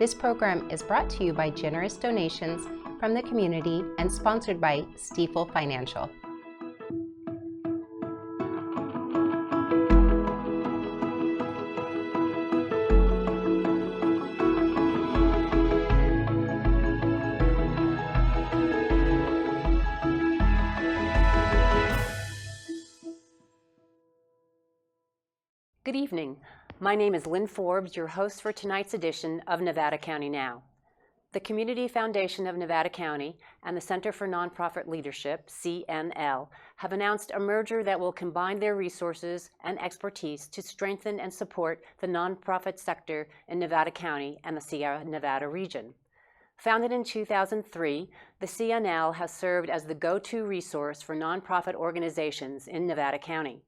This program is brought to you by generous donations from the community and sponsored by Stifel Financial. Good evening. My name is Lynn Forbes, your host for tonight's edition of Nevada County Now. The Community Foundation of Nevada County and the Center for Nonprofit Leadership, CNL, have announced a merger that will combine their resources and expertise to strengthen and support the nonprofit sector in Nevada County and the Sierra Nevada region. Founded in 2003, the CNL has served as the go-to resource for nonprofit organizations in Nevada County.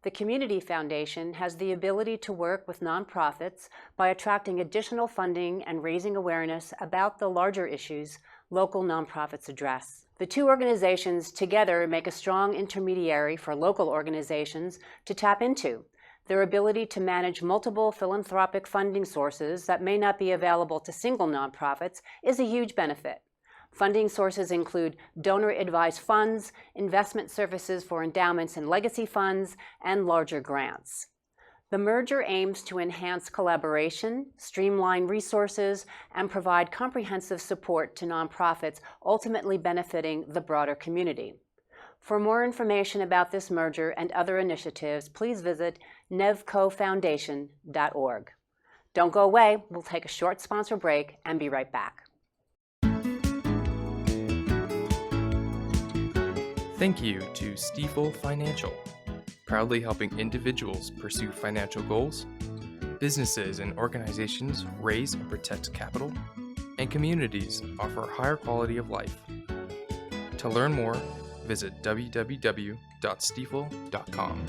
The Community Foundation has the ability to work with nonprofits by attracting additional funding and raising awareness about the larger issues local nonprofits address. The two organizations together make a strong intermediary for local organizations to tap into. Their ability to manage multiple philanthropic funding sources that may not be available to single nonprofits is a huge benefit. Funding sources include donor-advised funds, investment services for endowments and legacy funds, and larger grants. The merger aims to enhance collaboration, streamline resources, and provide comprehensive support to nonprofits, ultimately benefiting the broader community. For more information about this merger and other initiatives, please visit nevcofoundation.org. Don't go away. We'll take a short sponsor break and be right back. Thank you to Stifel Financial, proudly helping individuals pursue financial goals, businesses and organizations raise and protect capital, and communities offer a higher quality of life. To learn more, visit www.stifel.com.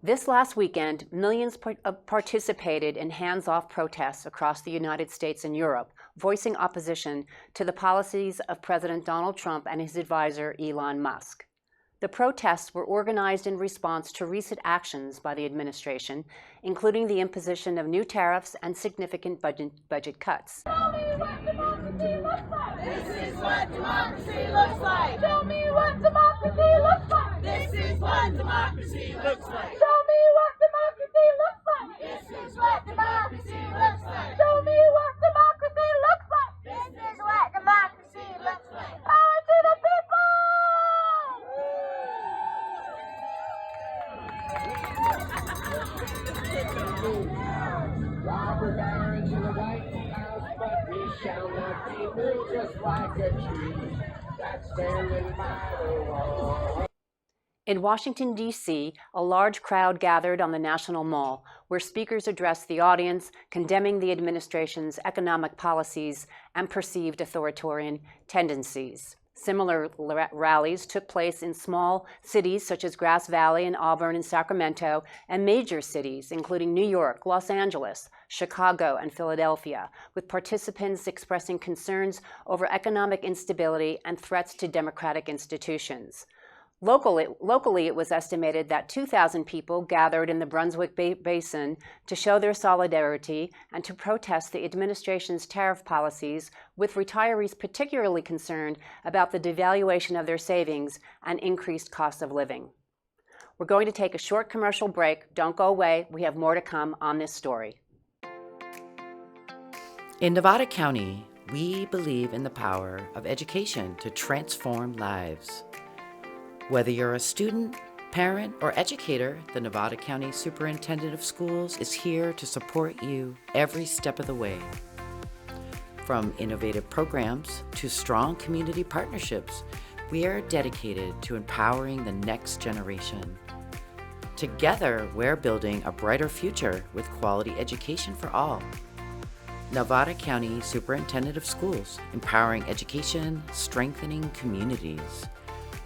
This last weekend, millions participated in hands-off protests across the United States and Europe, voicing opposition to the policies of President Donald Trump and his advisor, Elon Musk. The protests were organized in response to recent actions by the administration, including the imposition of new tariffs and significant budget cuts. Tell me what democracy looks like. This is what democracy looks like. Tell me what democracy looks like. This is what democracy looks like. Show me what democracy looks like. This is what democracy looks like. Show me what democracy looks like. This is what democracy looks like. Power to the people! Robert Barron to the White House, but we shall not be moved just like a tree that's standing by the wall. In Washington, D.C., a large crowd gathered on the National Mall, where speakers addressed the audience, condemning the administration's economic policies and perceived authoritarian tendencies. Similar rallies took place in small cities such as Grass Valley and Auburn and Sacramento, and major cities including New York, Los Angeles, Chicago, and Philadelphia, with participants expressing concerns over economic instability and threats to democratic institutions. Locally, it was estimated that 2,000 people gathered in the Brunswick Basin to show their solidarity and to protest the administration's tariff policies, with retirees particularly concerned about the devaluation of their savings and increased cost of living. We're going to take a short commercial break. Don't go away. We have more to come on this story. In Nevada County, we believe in the power of education to transform lives. Whether you're a student, parent, or educator, the Nevada County Superintendent of Schools is here to support you every step of the way. From innovative programs to strong community partnerships, we are dedicated to empowering the next generation. Together, we're building a brighter future with quality education for all. Nevada County Superintendent of Schools, empowering education, strengthening communities.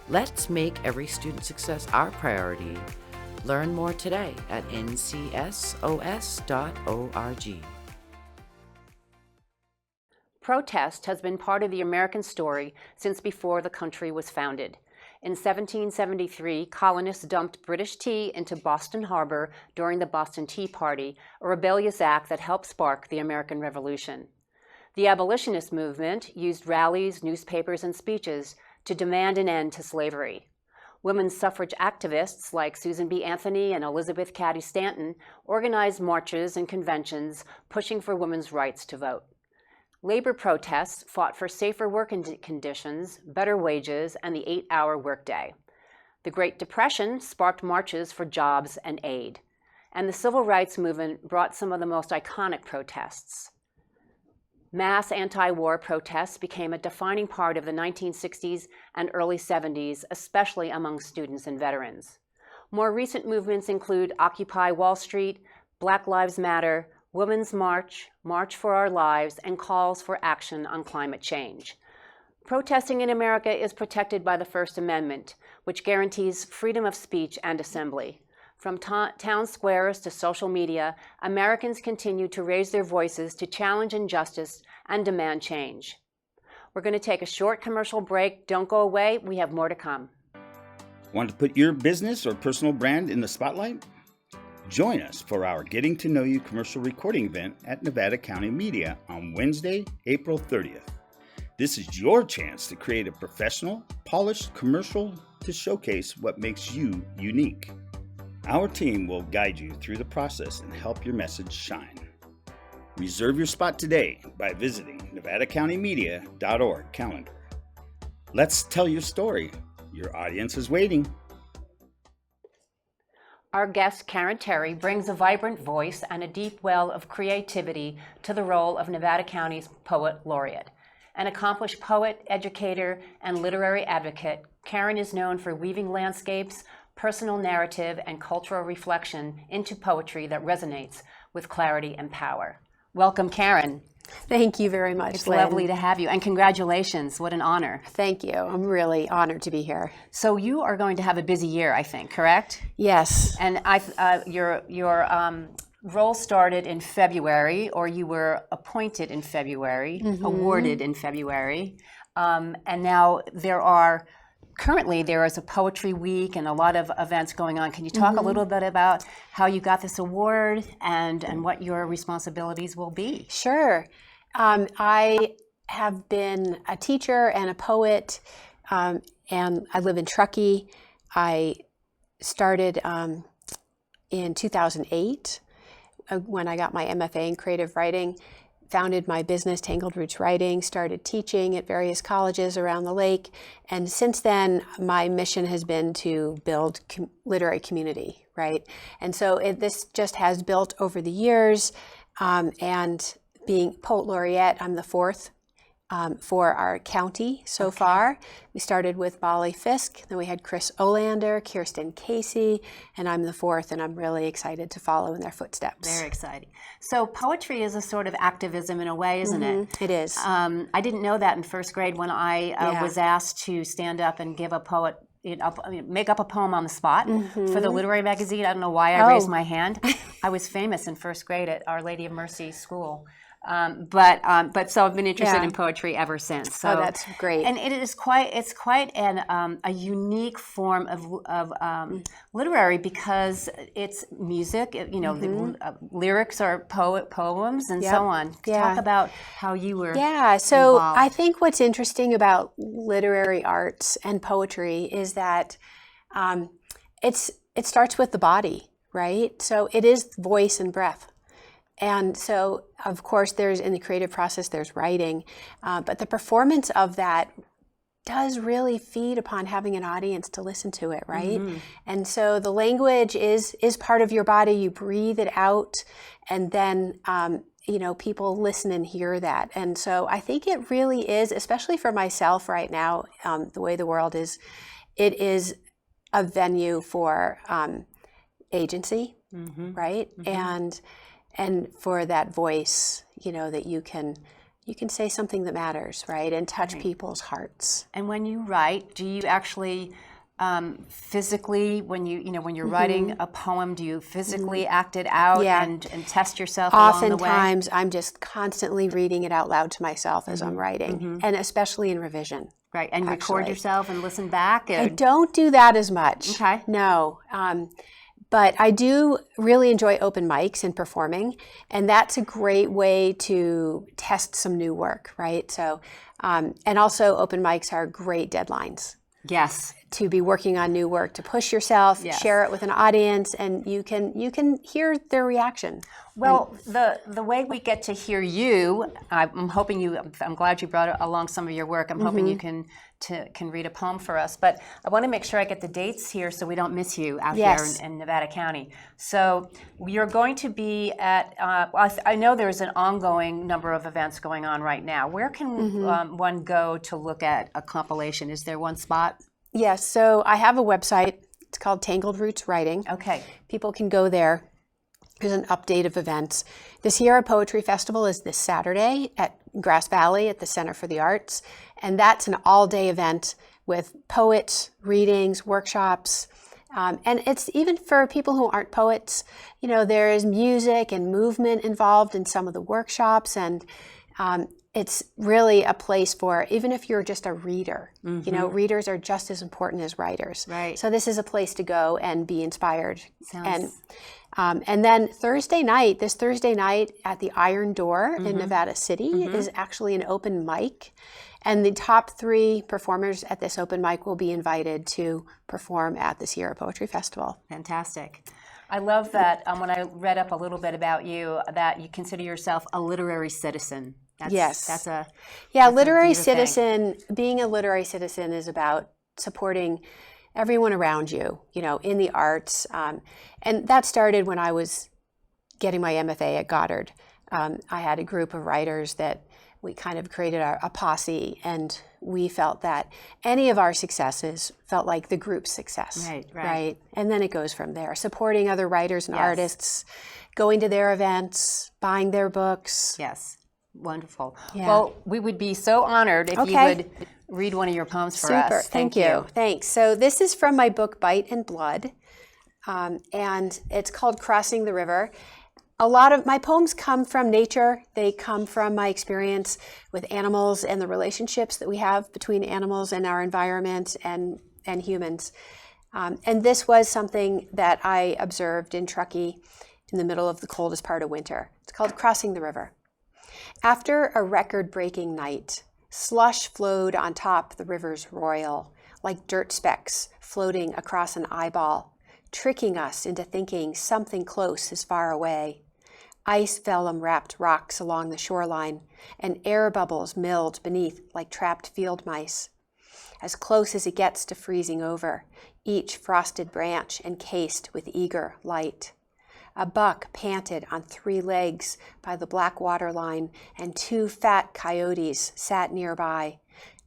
Let's make every student success our priority. Learn more today at ncsos.org. Protest has been part of the American story since before the country was founded. In 1773, colonists dumped British tea into Boston Harbor during the Boston Tea Party, a rebellious act that helped spark the American Revolution. The abolitionist movement used rallies, newspapers, and speeches to demand an end to slavery. Women's suffrage activists like Susan B. Anthony and Elizabeth Cady Stanton organized marches and conventions pushing for women's rights to vote. Labor protests fought for safer working conditions, better wages, and the 8-hour workday. The Great Depression sparked marches for jobs and aid. And the Civil Rights Movement brought some of the most iconic protests. Mass anti-war protests became a defining part of the 1960s and early 70s, especially among students and veterans. More recent movements include Occupy Wall Street, Black Lives Matter, Women's March, March for Our Lives, and calls for action on climate change. Protesting in America is protected by the First Amendment, which guarantees freedom of speech and assembly. From town squares to social media, Americans continue to raise their voices to challenge injustice and demand change. We're going to take a short commercial break. Don't go away. We have more to come. Want to put your business or personal brand in the spotlight? Join us for our Getting to Know You commercial recording event at Nevada County Media on Wednesday, April 30th. This is your chance to create a professional, polished commercial to showcase what makes you unique. Our team will guide you through the process and help your message shine. Reserve your spot today by visiting nevadacountymedia.org calendar. Let's tell your story. Your audience is waiting. Our guest, Karen Terrey, brings a vibrant voice and a deep well of creativity to the role of Nevada County's Poet Laureate. An accomplished poet, educator, and literary advocate, Karen is known for weaving landscapes, personal narrative, and cultural reflection into poetry that resonates with clarity and power. Welcome, Karen. Thank you very much, It's Lynn. lovely to have you, and congratulations. What an honor. Thank you. I'm really honored to be here. So you are going to have a busy year, I think, correct? Yes. And your role started in February, or you were appointed in February, awarded in February, and now currently there is a poetry week and a lot of events going on. Can you talk a little bit about how you got this award and what your responsibilities will be? Sure. I have been a teacher and a poet, and I live in Truckee. I started in 2008 when I got my MFA in creative writing, founded my business, Tangled Roots Writing, started teaching at various colleges around the lake. And since then, my mission has been to build literary community, right? And so this just has built over the years. And being Poet Laureate, I'm the fourth for our county so far. We started with Molly Fisk, then we had Chris Olander, Kirsten Casey, and I'm the fourth, and I'm really excited to follow in their footsteps. Very exciting. So poetry is a sort of activism in a way, isn't it? It is. I didn't know that in first grade when I was asked to stand up and give make up a poem on the spot for the literary magazine. I don't know why I raised my hand. I was famous in first grade at Our Lady of Mercy School. But so I've been interested in poetry ever since. So that's great. And it's quite a unique form of literary because it's music. The lyrics are poems and so on. Talk about how you were. Yeah. So involved. I think what's interesting about literary arts and poetry is that it starts with the body, right? So it is voice and breath. And so, of course, in the creative process, there's writing, but the performance of that does really feed upon having an audience to listen to it, right? And so the language is part of your body. You breathe it out, and then people listen and hear that. And so I think it really is, especially for myself right now, the way the world is, it is a venue for agency, right? And for that voice, that you can say something that matters, right? And touch people's hearts. And when you write, do you actually physically, when you're writing a poem, do you physically act it out and test yourself along the way? Oftentimes, I'm just constantly reading it out loud to myself as I'm writing, and especially in revision. Right, and record yourself and listen back? I don't do that as much. Okay. No. But I do really enjoy open mics and performing, and that's a great way to test some new work, right? So, and also open mics are great deadlines. Yes. To be working on new work, to push yourself, share it with an audience, and you can hear their reaction. Well, the way we get to hear you, I'm glad you brought along some of your work. I'm hoping you can read a poem for us. But I want to make sure I get the dates here so we don't miss you out here in Nevada County. So you're going to be at, I know there's an ongoing number of events going on right now. Where can one go to look at a compilation? Is there one spot? Yes, so I have a website. It's called Tangled Roots Writing. Okay. People can go there. There's an update of events. The Sierra Poetry Festival is this Saturday at Grass Valley at the Center for the Arts. And that's an all-day event with poets, readings, workshops. And it's even for people who aren't poets. There is music and movement involved in some of the workshops. And it's really a place for, even if you're just a reader, readers are just as important as writers. Right. So this is a place to go and be inspired. And then this Thursday night at the Iron Door in Nevada City is actually an open mic. And the top 3 performers at this open mic will be invited to perform at the Sierra Poetry Festival. Fantastic. I love that when I read up a little bit about you, that you consider yourself a literary citizen. That's literary citizen. Being a literary citizen is about supporting everyone around you, in the arts. And that started when I was getting my MFA at Goddard. I had a group of writers that we kind of created a posse, and we felt that any of our successes felt like the group's success. Right. And then it goes from there. Supporting other writers and artists, going to their events, buying their books. Yes. Wonderful. Yeah. Well, we would be so honored if you would read one of your poems for us. Super. Thank you. Thanks. So this is from my book, Bite and Blood, and it's called Crossing the River. A lot of my poems come from nature. They come from my experience with animals and the relationships that we have between animals and our environment and humans. And this was something that I observed in Truckee in the middle of the coldest part of winter. It's called Crossing the River. After a record-breaking night, slush flowed on top the river's royal, like dirt specks floating across an eyeball, tricking us into thinking something close is far away. Ice vellum-wrapped rocks along the shoreline, and air bubbles milled beneath like trapped field mice. As close as it gets to freezing over, each frosted branch encased with eager light. A buck panted on 3 legs by the black water line, and 2 fat coyotes sat nearby,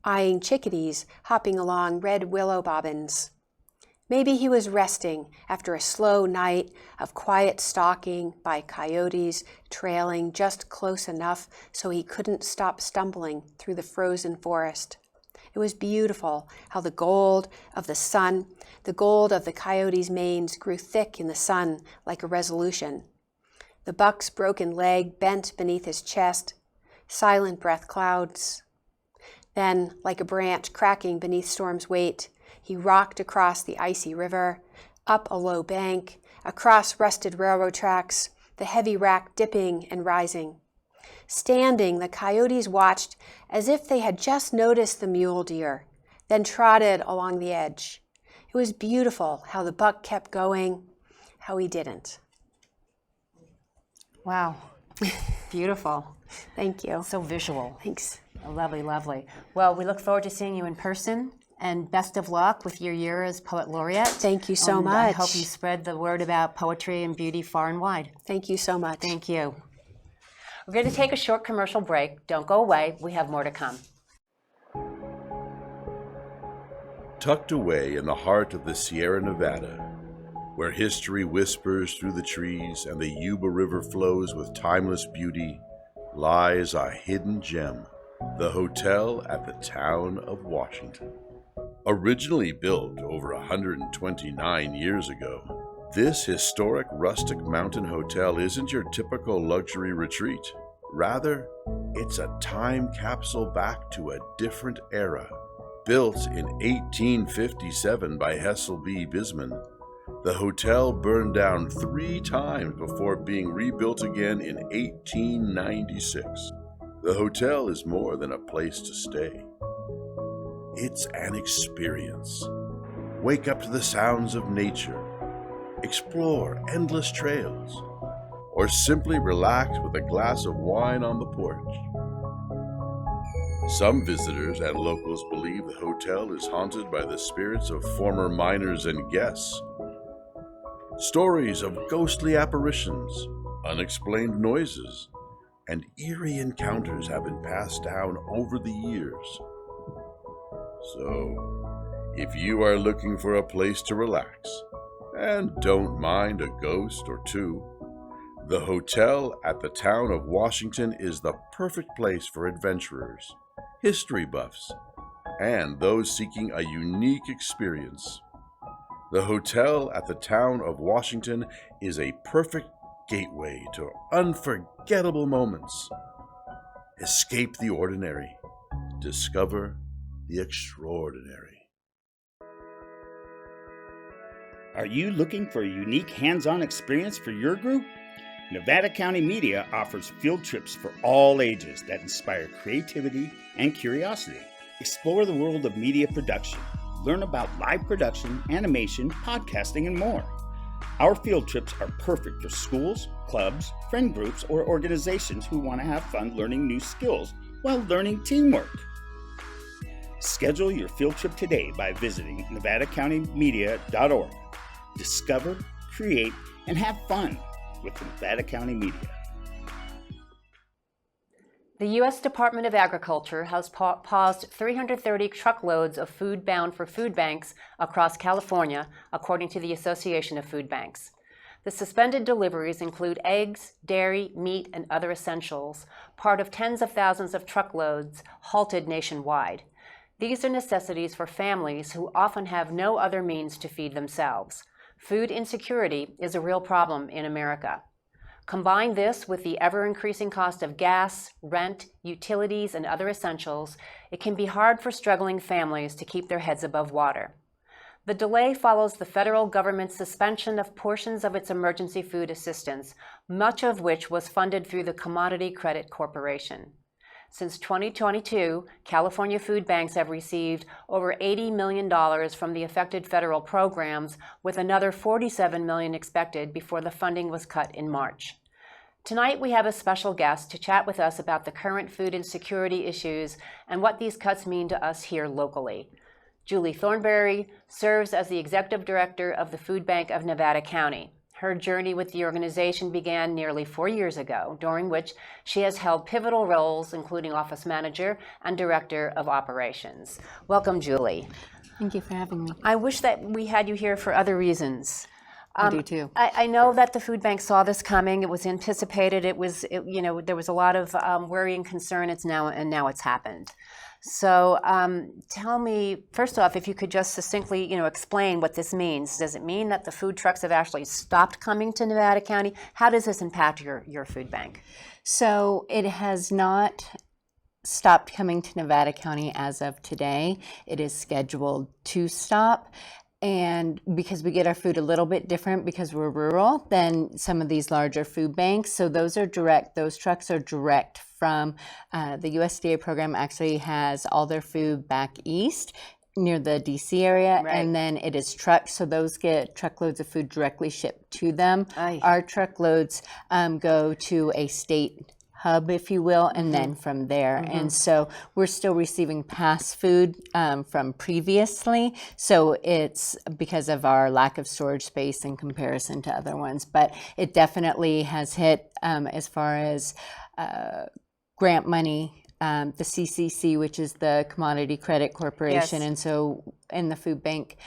eyeing chickadees hopping along red willow bobbins. Maybe he was resting after a slow night of quiet stalking by coyotes trailing just close enough so he couldn't stop stumbling through the frozen forest. It was beautiful how the gold of the sun, the gold of the coyotes' manes grew thick in the sun like a resolution. The buck's broken leg bent beneath his chest, silent breath clouds. Then, like a branch cracking beneath storm's weight, he rocked across the icy river, up a low bank, across rusted railroad tracks, the heavy rack dipping and rising. Standing, the coyotes watched as if they had just noticed the mule deer, then trotted along the edge. It was beautiful how the buck kept going, how he didn't. Wow. Beautiful. Thank you. So visual. Thanks. Lovely, lovely. Well, we look forward to seeing you in person, and best of luck with your year as Poet Laureate. Thank you so much. I hope you spread the word about poetry and beauty far and wide. Thank you so much. Thank you. We're going to take a short commercial break. Don't go away. We have more to come. Tucked away in the heart of the Sierra Nevada, where history whispers through the trees and the Yuba River flows with timeless beauty, lies a hidden gem, the hotel at the town of Washington. Originally built over 129 years ago, this historic rustic mountain hotel isn't your typical luxury retreat. Rather, it's a time capsule back to a different era. Built in 1857 by Hessel B. Bisman, the hotel burned down 3 times before being rebuilt again in 1896. The hotel is more than a place to stay. It's an experience. Wake up to the sounds of nature, explore endless trails, or simply relax with a glass of wine on the porch. Some visitors and locals believe the hotel is haunted by the spirits of former miners and guests. Stories of ghostly apparitions, unexplained noises, and eerie encounters have been passed down over the years. So, if you are looking for a place to relax and don't mind a ghost or two, the hotel at the town of Washington is the perfect place for adventurers, history buffs, and those seeking a unique experience. The hotel at the town of Washington is a perfect gateway to unforgettable moments. Escape the ordinary. Discover the extraordinary. Are you looking for a unique hands-on experience for your group? Nevada County Media offers field trips for all ages that inspire creativity and curiosity. Explore the world of media production. Learn about live production, animation, podcasting, and more. Our field trips are perfect for schools, clubs, friend groups, or organizations who want to have fun learning new skills while learning teamwork. Schedule your field trip today by visiting NevadaCountyMedia.org. Discover, create, and have fun with Nevada County Media. The U.S. Department of Agriculture has paused 330 truckloads of food bound for food banks across California, according to the Association of Food Banks. The suspended deliveries include eggs, dairy, meat, and other essentials, part of tens of thousands of truckloads halted nationwide. These are necessities for families who often have no other means to feed themselves. Food insecurity is a real problem in America. Combine this with the ever-increasing cost of gas, rent, utilities, and other essentials, it can be hard for struggling families to keep their heads above water. The delay follows the federal government's suspension of portions of its emergency food assistance, much of which was funded through the Commodity Credit Corporation. Since 2022, California food banks have received over $80 million from the affected federal programs, with another $47 million expected before the funding was cut in March. Tonight, we have a special guest to chat with us about the current food insecurity issues and what these cuts mean to us here locally. Julie Thornsbury serves as the Executive Director of the Food Bank of Nevada County. Her journey with the organization began nearly 4 years ago, during which she has held pivotal roles, including Office Manager and Director of Operations. Welcome, Julie. Thank you for having me. I wish that we had you here for other reasons. I do too. I know that the food bank saw this coming. It was anticipated. There was a lot of worry and concern. Now it's happened. So tell me, first off, if you could just succinctly, explain what this means. Does it mean that the food trucks have actually stopped coming to Nevada County? How does this impact your food bank? So it has not stopped coming to Nevada County as of today. It is scheduled to stop. And because we get our food a little bit different because we're rural than some of these larger food banks, so those trucks are direct from the USDA program actually has all their food back east near the DC area, right. And then it is trucked, so those get truckloads of food directly shipped to them. Aye. Our truckloads go to a state hub, if you will, and then from there. Mm-hmm. And so we're still receiving past food from previously. So it's because of our lack of storage space in comparison to other ones. But it definitely has hit as far as grant money, the CCC, which is the Commodity Credit Corporation. Yes. And so in the food bank,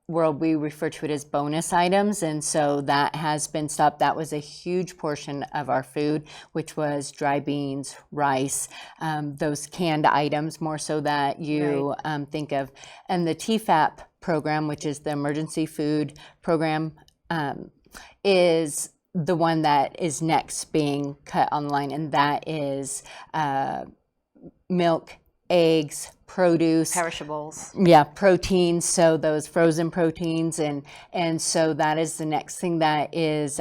world, we refer to it as bonus items, and so that has been stopped. That was a huge portion of our food, which was dry beans, rice, those canned items, more so that you think of. And the TFAP program, which is the Emergency Food Program, is the one that is next being cut online, and that is milk, eggs, produce, Perishables. yeah, proteins, so those frozen proteins, and so that is the next thing that is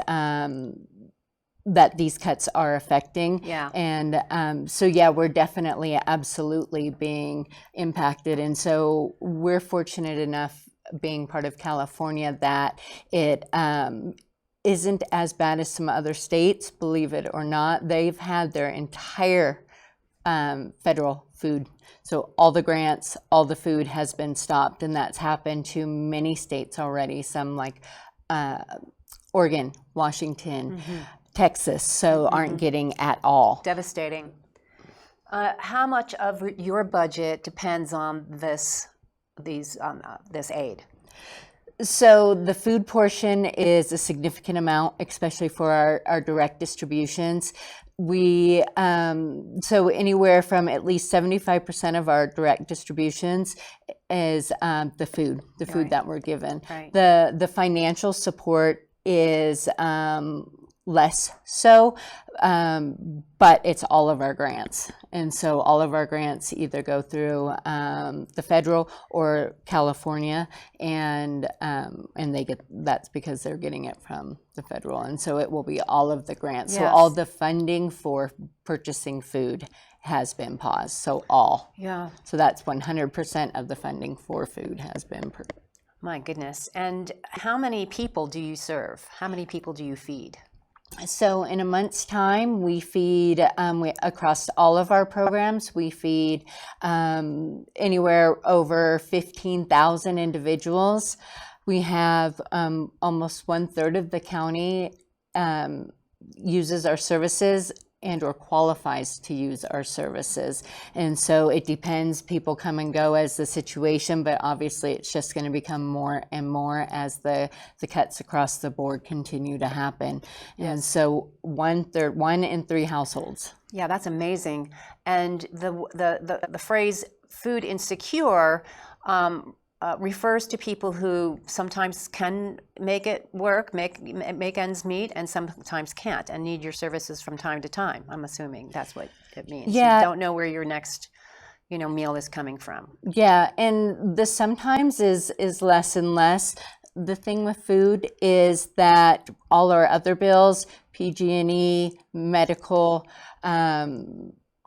that these cuts are affecting. Yeah. And so yeah, we're definitely absolutely being impacted, and so we're fortunate enough being part of California that it isn't as bad as some other states, believe it or not. They've had their entire federal food. So all the grants, all the food has been stopped, and that's happened to many states already, some like Oregon, Washington, Texas, so aren't getting at all. Devastating. How much of your budget depends on this aid? So the food portion is a significant amount, especially for our direct distributions. We so anywhere from at least 75% of our direct distributions is the food that we're given. Right. The financial support is less so, but it's all of our grants, and so all of our grants either go through the federal or California, and they get, that's because they're getting it from the federal, and so it will be all of the grants. So all the funding for purchasing food has been paused. So so that's 100% of the funding for food has been. My goodness. And how many people do you serve? How many people do you feed? So in a month's time, we feed, across all of our programs, we feed anywhere over 15,000 individuals. We have almost 1/3 of the county uses our services and or qualifies to use our services. And so it depends, people come and go as the situation, but obviously it's just going to become more and more as the cuts across the board continue to happen. And so 1 in 3 households. Yeah, that's amazing. And the phrase food insecure refers to people who sometimes can make it work, make ends meet, and sometimes can't, and need your services from time to time. I'm assuming that's what it means. Yeah. You don't know where your next, meal is coming from. Yeah, and the sometimes is less and less. The thing with food is that all our other bills, PG&E, medical,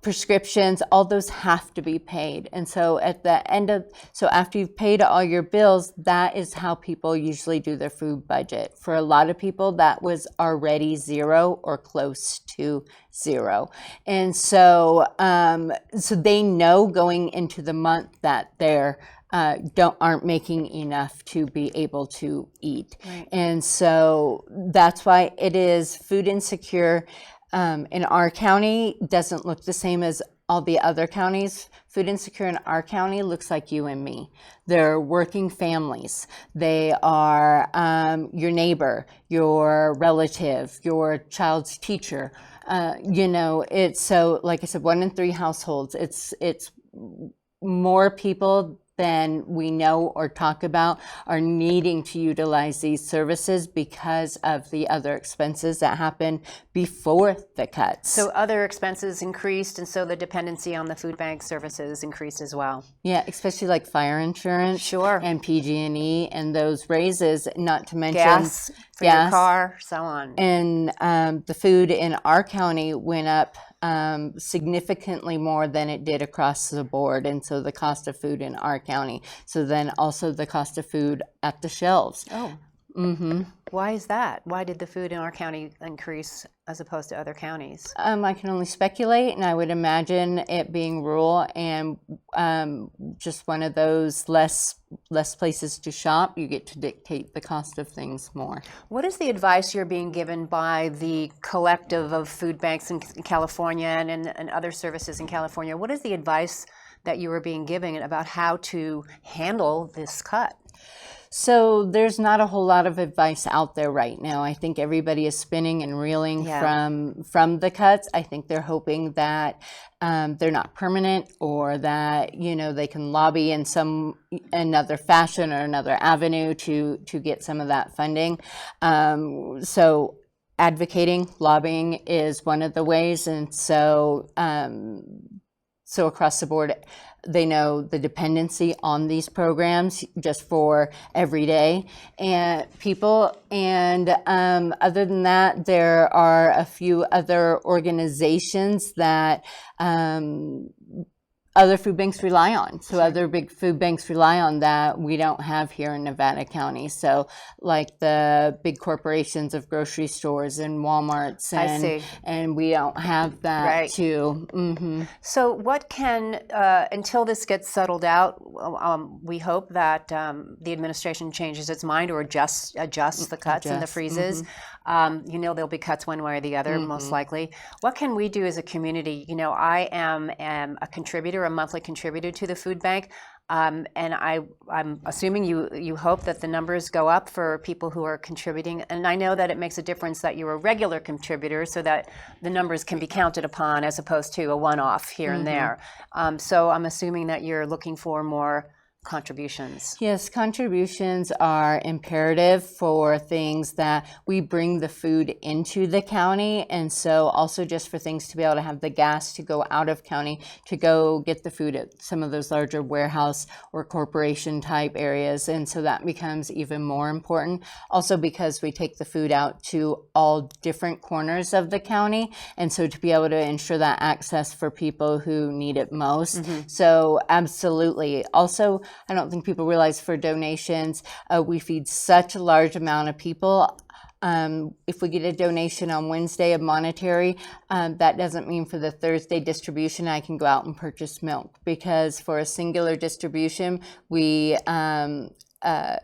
prescriptions, all those have to be paid. And so at the end of, so after you've paid all your bills, that is how people usually do their food budget. For a lot of people, that was already zero or close to zero. And so, so they know going into the month that they're aren't making enough to be able to eat. Right. And so that's why it is food insecure. In our county doesn't look the same as all the other counties. Food insecure in our county looks like you and me. They're working families. They are your neighbor, your relative, your child's teacher. It's so, like I said, 1 in 3 households. It's more people than we know or talk about are needing to utilize these services because of the other expenses that happen before the cuts. So other expenses increased, and so the dependency on the food bank services increased as well. Yeah, especially like fire insurance, Sure, and PG&E, and those raises. Not to mention gas for your car, so on. And the food in our county went up significantly more than it did across the board, and so the cost of food in our county. So then also the cost of food at the shelves. Oh. Why is that? Why did the food in our county increase as opposed to other counties? I can only speculate, and I would imagine it being rural and just one of those less places to shop. You get to dictate the cost of things more. What is the advice you're being given by the collective of food banks in California and other services in California? What is the advice that you are being given about how to handle this cut? So there's not a whole lot of advice out there right now. I think everybody is spinning and reeling from the cuts. I think they're hoping that they're not permanent, or that they can lobby in some another fashion or another avenue to get some of that funding. So advocating, lobbying is one of the ways, and so across the board, they know the dependency on these programs just for everyday and people. And other than that, there are a few other organizations that other food banks rely on. So other big food banks rely on that we don't have here in Nevada County. So like the big corporations of grocery stores and Walmarts, and we don't have that too. Mm-hmm. So what can, until this gets settled out, we hope that the administration changes its mind or adjusts the cuts and the freezes. There'll be cuts one way or the other, most likely. What can we do as a community? I am a contributor, a monthly contributor to the food bank. And I'm assuming you hope that the numbers go up for people who are contributing. And I know that it makes a difference that you're a regular contributor, so that the numbers can be counted upon as opposed to a one-off here and there. So I'm assuming that you're looking for more contributions. Yes, contributions are imperative for things that we bring the food into the county, and so also just for things to be able to have the gas to go out of county to go get the food at some of those larger warehouse or corporation type areas. And so that becomes even more important, also because we take the food out to all different corners of the county, and so to be able to ensure that access for people who need it most. So absolutely. Also, I don't think people realize for donations, we feed such a large amount of people. If we get a donation on Wednesday of monetary, that doesn't mean for the Thursday distribution I can go out and purchase milk, because for a singular distribution, we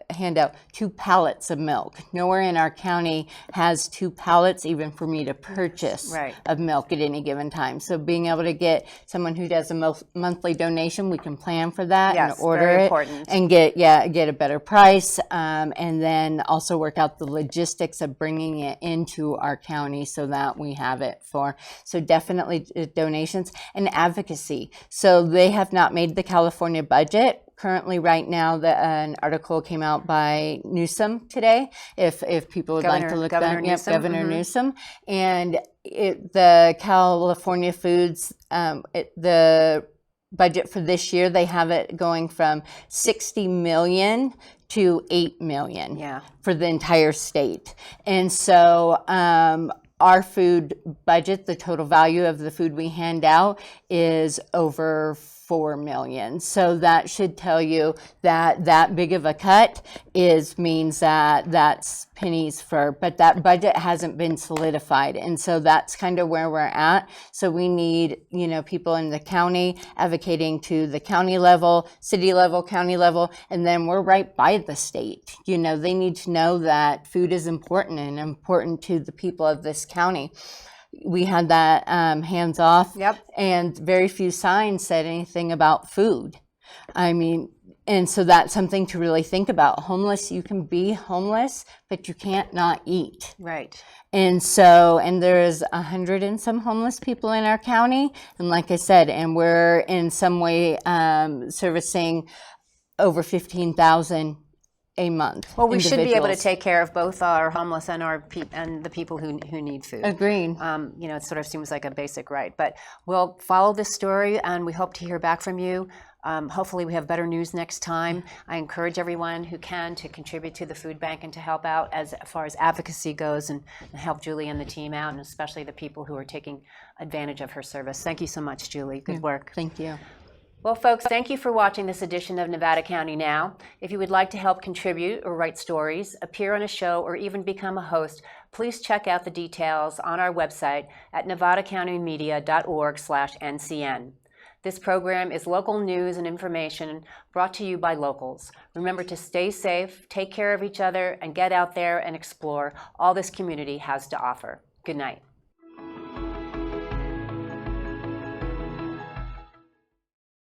hand out 2 pallets of milk. Nowhere in our county has 2 pallets even for me to purchase of milk at any given time. So being able to get someone who does a monthly donation, we can plan for that and order it and get a better price, and then also work out the logistics of bringing it into our county so that we have it for. So definitely donations and advocacy. So they have not made the California budget. Currently, right now, an article came out by Newsom today. If people would like to look at that, Governor Newsom, and the California Foods, the budget for this year, they have it going from $60 million to $8 million for the entire state, and so. Our food budget, the total value of the food we hand out, is over $4 million. So that should tell you that that big of a cut means that that's pennies but that budget hasn't been solidified. And so that's kind of where we're at. So we need, people in the county advocating to the county level, city level, county level, and then we're right by the state. They need to know that food is important and important to the people of this county. We had that hands off, and very few signs said anything about food. And so that's something to really think about. Homeless, you can be homeless, but you can't not eat. Right. And so, and there's 100 and some homeless people in our county. And like I said, and we're in some way servicing over 15,000 a month. Well, we should be able to take care of both our homeless and and the people who need food. Agreed. It sort of seems like a basic right. But we'll follow this story, and we hope to hear back from you. Hopefully we have better news next time. I encourage everyone who can to contribute to the food bank and to help out as far as advocacy goes, and help Julie and the team out, and especially the people who are taking advantage of her service. Thank you so much, Julie. Good work. Thank you. Well, folks, thank you for watching this edition of Nevada County Now. If you would like to help contribute or write stories, appear on a show, or even become a host, please check out the details on our website at nevadacountymedia.org/NCN. This program is local news and information brought to you by locals. Remember to stay safe, take care of each other, and get out there and explore all this community has to offer. Good night.